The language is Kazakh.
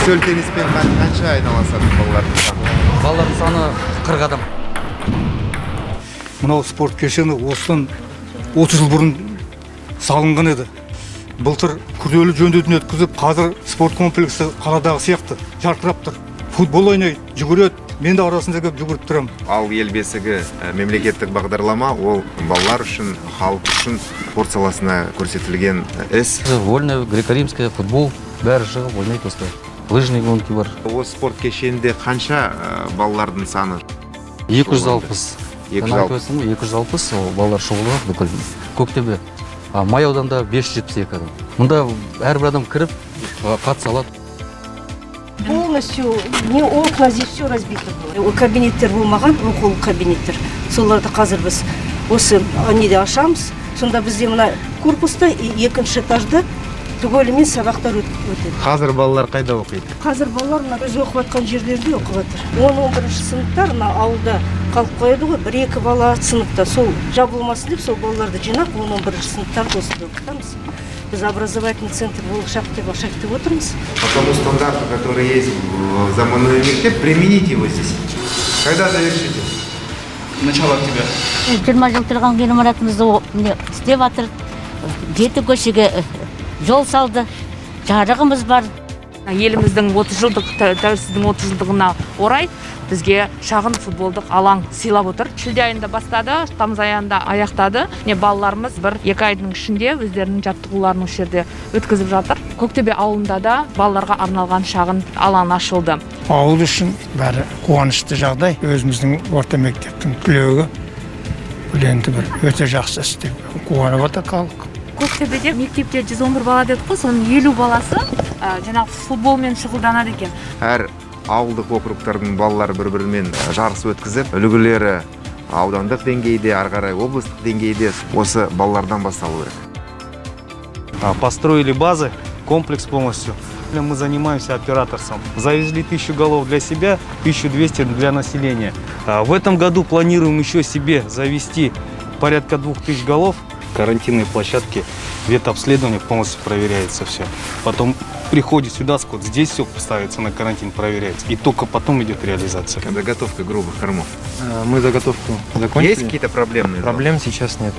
Үстел тенниспен қанша айналысады балалардың саны? Балалардың саны 40 адам. Мынау спорт кешені осыдан 30 жыл бұрын салынған еді. Былтыр күрделі жөндеуден өткізіп, қазір спорт комплексі қаладағы сияқты жарқырап тұр. Футбол ойнайды, жүгіреді. Мен де арасында келіп жүгіріп тұрамын. Ал ел бесігі мемлекеттік бағдарлама, ол балалар үшін, халық үшін спорт саласына көрсетілген іс. Вольная, греко-римская, футбол, бәрі шығып ойнайды осылай. Лыжный гонки бар. Осы спорт кешенінде қанша балалардың саны? 260. 260 балалар шұғылы бүкіл Көктөбе. Май ауданында 572 адам. Мұнда әрбір адам кіріп, қатыса алады. Полностью не окна, здесь все разбито было. Кабинеттер болмаған, оқулық кабинеттер. Соларды қазір біз осы неде ашамыз. Сонда бізде мына корпуста екінші этажда түгелімен сабақтар өтеді. Қазір балалар қайда оқиды? Қазір балалар біз оқып жатқан жерлерде оқып жатыр. 10-11 сыныптар мына ауылда қалып қояды ғой, 1-2 бала сыныпта. Сол жабылмасын деп сол балаларды жинап 10-11 сыныптарды осында оқытамыз. Біз образовательный центр болашақ деп отырмыз. По тому стандарту, который есть в заманной мектеп, применить его здесь. Когда завершите? Начало октября. 20 жыл тұрған ғимаратымызды істеп жатыр. 7 көшеге жол салды. Жарығымыз бар. Еліміздің 30 жылдық, тәуелсіздіктің 30 жылдығына орай бізге шағын футболдық алаң сыйлап отыр. Шілде айында бастады, тамыз айында аяқтады. Балаларымыз 1-2 айдың ішінде өздерінің жаттығуларын осы жерде өткізіп жатыр. Көктөбе ауылында да балаларға арналған шағын алаң ашылды. Ауыл үшін бәрі қуанышты жағдай. Өзіміздің орта мектептің түлегі енді бір өте жақсы істеп қуанып отыр халық. Көктөбеде мектепте 111 бала дедік қой, соның 50 баласы жаңағы футболмен шұғылданады екен. Әр ауылдық округтардың балалары бір-бірімен жарыс өткізіп, үлгілері аудандық деңгейде, ары қарай облыстық деңгейде осы балалардан басталу керек. Построили базы, комплекс полностью. Мы занимаемся операторством. Завезли 1000 голов для себя, 1200 для населения. В этом году планируем еще себе завести порядка 2000 голов. Карантинные площадки, ветобследование полностью проверяется все. Потом приходит сюда скот, здесь все ставится на карантин, проверяется. И только потом идет реализация. Заготовка грубых кормов. Мы заготовку закончили. Есть какие-то проблемные? Проблем сейчас нет.